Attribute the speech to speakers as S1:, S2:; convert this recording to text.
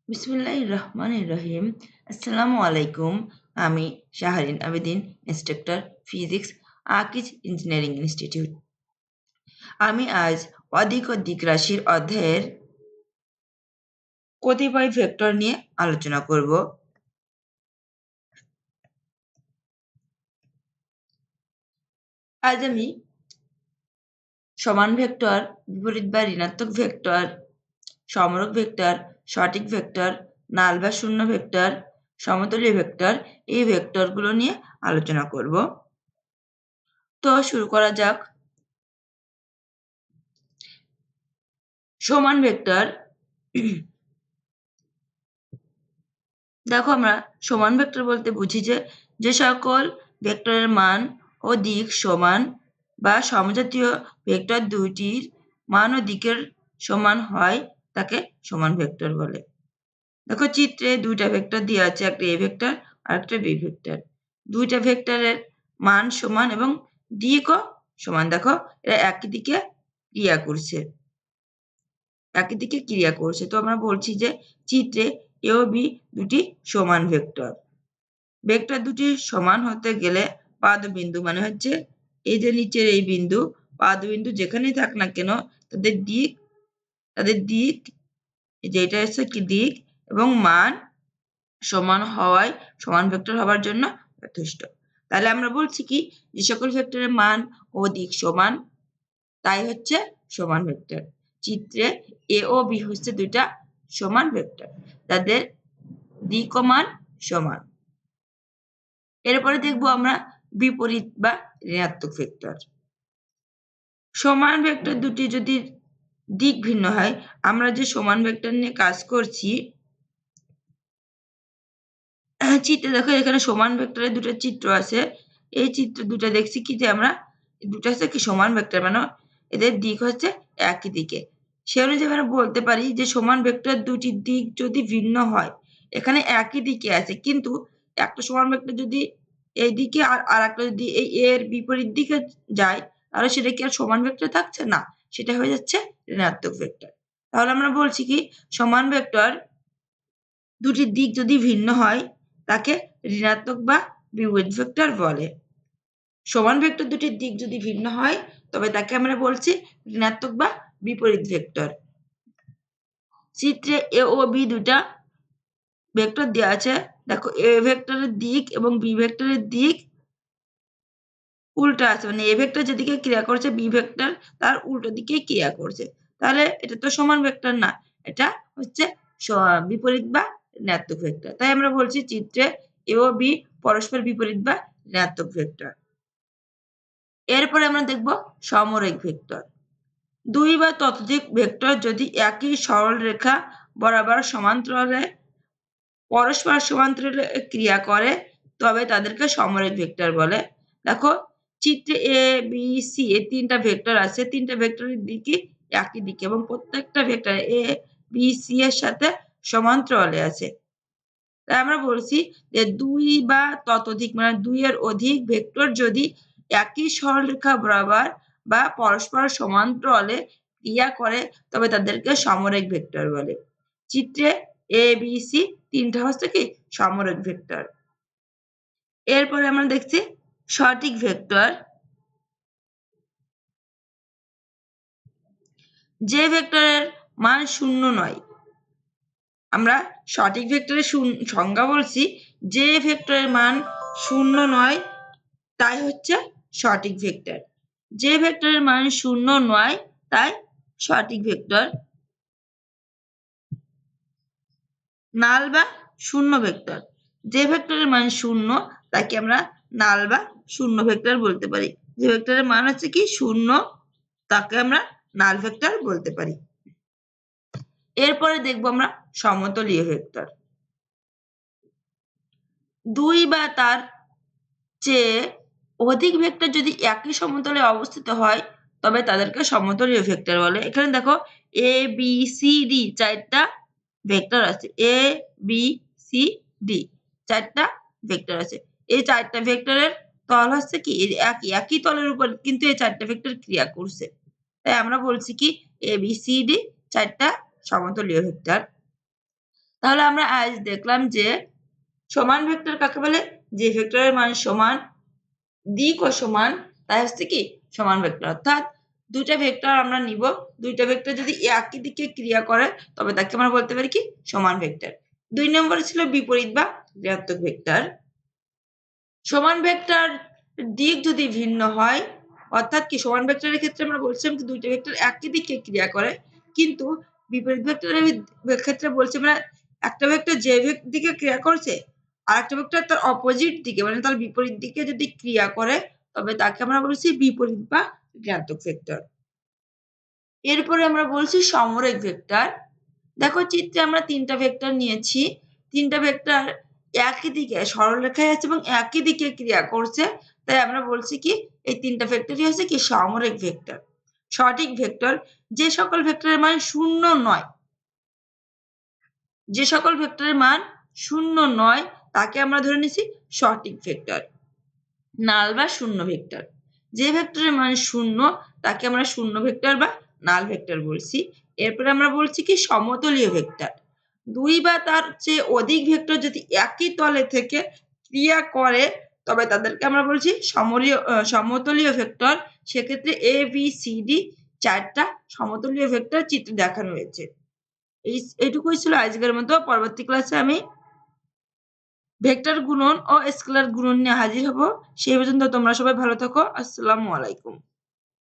S1: বিসমিল্লাহির রহমানির রহিম। আসসালামু আলাইকুম। আমি Shahrin Abedin, instructor physics, Akij engineering institute. আমি আজ অধিক রাশির অধ্যায়ের কতিপয় ভেক্টর নিয়ে আলোচনা করব। আজ আমি সমান ভেক্টর, বিপরীত বা ঋণাত্মক ভেক্টর, সমরক ভেক্টর, সঠিক ভেক্টর, নাল বা শূন্য ভেক্টর, সমতলীয় ভেক্টর, এই ভেক্টরগুলো নিয়ে আলোচনা করব। তো শুরু করা যাক। সমান ভেক্টর। দেখো, আমরা সমান ভেক্টর বলতে বুঝি যে সকল ভেক্টরের মান ও দিক সমান বা সমজাতীয় ভেক্টর দুইটির মান ও দিকের সমান হয় তাকে সমান ভেক্টর বলে। দেখো, চিত্রে দুইটা ভেক্টর দেওয়া আছে, একটা এ ভেক্টর আর একটা বি ভেক্টর। দুইটা ভেক্টরের মান সমান এবং দিকও সমান। দেখো, এরা একই দিকে ক্রিয়া করছে। তো আমরা বলছি যে চিত্রে এ ও বি দুটি সমান ভেক্টর। ভেক্টর দুটি সমান হতে গেলে পাদবিন্দু, মানে হচ্ছে এই যে নিচের এই বিন্দু, পাদবিন্দু যেখানেই থাক না কেন তাদের দিক যে এটা হচ্ছে কি দিক এবং মান সমান হওয়ায় সমান ভেক্টর হওয়ার জন্য যথেষ্ট। তাহলে আমরা বলছি কি, যে সকল ভেক্টরের মান ও দিক সমান তাই হচ্ছে সমান ভেক্টর। চিত্রে এ ও বি হচ্ছে দুইটা সমান ভেক্টর, তাদের দিক ও মান সমান। এরপরে দেখবো আমরা বিপরীত বা ঋণাত্মক ভেক্টর। সমান ভেক্টর দুটি যদি দিক ভিন্ন হয়, আমরা যে সমান ভেক্টর নিয়ে কাজ করছি, চিত্রে দেখো এখানে সমান ভেক্টরের দুটো চিত্র আছে। এই চিত্র দুটো দেখছি কি যে আমরা দুটো হচ্ছে কি সমান ভেক্টর, মানে এদের দিক হচ্ছে একই দিকে। সে অনুযায়ী আমরা বলতে পারি যে সমান ভেক্টর দুটির দিক যদি ভিন্ন হয়, এখানে একই দিকে আছে কিন্তু একটা সমান ভেক্টর যদি এই দিকে আর একটা যদি এই এর বিপরীত দিকে যায়, তাহলে সেটা কি আর সমান ভেক্টর থাকছে না, সেটা হয়ে যাচ্ছে ঋণাত্মক ভেক্টর। তাহলে আমরা বলছি কি, সমান ভেক্টর দুটির দিক যদি ভিন্ন হয় তাকে ঋণাত্মক বা বিপরীত ভেক্টর বলে। সমান ভেক্টর দুটির দিক যদি ভিন্ন হয় তবে তাকে আমরা বলছি ঋণাত্মক বা বিপরীত ভেক্টর। চিত্রে এ ও বি দুটা ভেক্টর দেওয়া আছে। দেখো, এ ভেক্টরের দিক এবং বি ভেক্টরের দিক উল্টা আছে, মানে এ ভেক্টর যেদিকে ক্রিয়া করছে বি ভেক্টর তার উল্টো দিকে ক্রিয়া করছে। তাহলে এটা তো সমান ভেক্টর না, এটা হচ্ছে বিপরীত বা ঋণাত্মক ভেক্টর। তাই আমরা বলছি চিত্রে এ ও বি পরস্পর বিপরীত বা ঋণাত্মক ভেক্টর। এরপরে আমরা দেখব সমরেখ ভেক্টর। দুই বা ততোধিক ভেক্টর যদি একই সরল রেখা বরাবর সমান্তরালে পরস্পর সমান্তরালে ক্রিয়া করে তবে তাদেরকে সমরেখ ভেক্টর বলে। দেখো, চিত্রে এ বি সি এই তিনটা ভেক্টর আছে, তিনটা ভেক্টরের দিকই একই দিকে এবং প্রত্যেকটা ভেক্টর এ বি সি এর সাথে সমান্তরালে আছে। তাই আমরা বলছি যে দুই বা ততোধিক, মানে দুই এর অধিক ভেক্টর যদি একই সরলরেখা বরাবর বা পরস্পর সমান্তরালে ক্রিয়া করে তবে তাদেরকে সমরেখ ভেক্টর বলে। চিত্রে এ বি সি তিনটা হচ্ছে কি সমরেখ ভেক্টর। এরপরে আমরা দেখছি সঠিক ভেক্টর। যে ভেক্টরের মান শূন্য নয়, আমরা সঠিক ভেক্টরের সংজ্ঞা বলছি, যে ভেক্টরের মান শূন্য নয় তাই হচ্ছে সঠিক ভেক্টর। যে ভেক্টরের মান শূন্য নয় তাই সঠিক ভেক্টর। নাল বা শূন্য ভেক্টর। যে ভেক্টরের মান শূন্য তাকে আমরা নাল বা শূন্য ভেক্টর বলতে পারি। যে ভেক্টরের মান হচ্ছে কি শূন্য তাকে আমরা নাল ভেক্টর বলতে পারি। এরপরে দেখবো আমরা সমতলীয় ভেক্টর। দুই বা তার চেয়ে অধিক ভেক্টর যদি একই সমতলে অবস্থিত হয় তবে তাদেরকে সমতলীয় ভেক্টর বলে। এখানে দেখো এ বি সি ডি চারটা ভেক্টর আছে, এ বি সি ডি চারটা ভেক্টর আছে। এই চারটা ভেক্টরের তল হচ্ছে কি একই তলের উপর, কিন্তু এই চারটা ভেক্টর ক্রিয়া করছে। তাই আমরা বলছি কি এ বি সি ডি চারটা সমতলীয় ভেক্টর। তাহলে আমরা আজ দেখলাম যে সমান ভেক্টর কাকে বলে? যে ভেক্টরের মান সমান, দিকও সমান, তাই হচ্ছে কি সমান ভেক্টর। অর্থাৎ দুইটা ভেক্টর আমরা নিব, দুইটা ভেক্টর যদি একই দিকে ক্রিয়া করে তবে তাকে আমরা বলতে পারি কি সমান ভেক্টর। 2 নম্বরে ছিল বিপরীত বা ঋণাত্মক ভেক্টর। সমান ভেক্টর দিক যদি ভিন্ন হয়, অর্থাৎ কি সমান ভেক্টরের ক্ষেত্রে আমরা বলছিলাম যে দুইটা ভেক্টর একই দিকে ক্রিয়া করে, কিন্তু বিপরীত ভেক্টরের ক্ষেত্রে বলছি আমরা একটা ভেক্টর যে দিকে ক্রিয়া করছে আর একটা ভেক্টর তার অপোজিট দিকে মানে তার বিপরীত দিকে যদি ক্রিয়া করে তবে তাকে আমরা বলছি বিপরীত বা ঋণাত্মক ভেক্টর। এরপরে আমরা বলছি সমরেখ ভেক্টর। দেখো চিত্রে আমরা তিনটা ভেক্টর নিয়েছি, তিনটা ভেক্টর একই দিকে সরলরেখায় আছে এবং একই দিকে ক্রিয়া করছে, তাই আমরা বলছি কি এই তিনটা ভেক্টরই হচ্ছে কি সমরেখ ভেক্টর। সঠিক ভেক্টর যে সকল ভেক্টরের মান শূন্য নয়, যে সকল ভেক্টরের মান শূন্য নয় তাকে আমরা ধরে নিছি সঠিক ভেক্টর। নাল বা শূন্য ভেক্টর, যে ভেক্টরের মান শূন্য তাকে আমরা শূন্য ভেক্টর বা নাল ভেক্টর বলছি। এরপরে আমরা বলছি কি সমতলীয় ভেক্টর, দুই বা তার চেয়ে অধিক ভেক্টর যদি একই তলে থেকে ক্রিয়া করে তবে তাদেরকে আমরা বলছি সমতলীয় ভেক্টর। সেক্ষেত্রে এ বি সি ডি চারটা সমতলীয় ভেক্টর চিত্রে দেখানো হয়েছে। এইটুকুই ছিল আজকের মতো। পরবর্তী ক্লাসে আমি ভেক্টর গুণন ও স্কেলার গুণন নিয়ে হাজির হব। সেই পর্যন্ত তোমরা সবাই ভালো থাকো। আসসালামু আলাইকুম।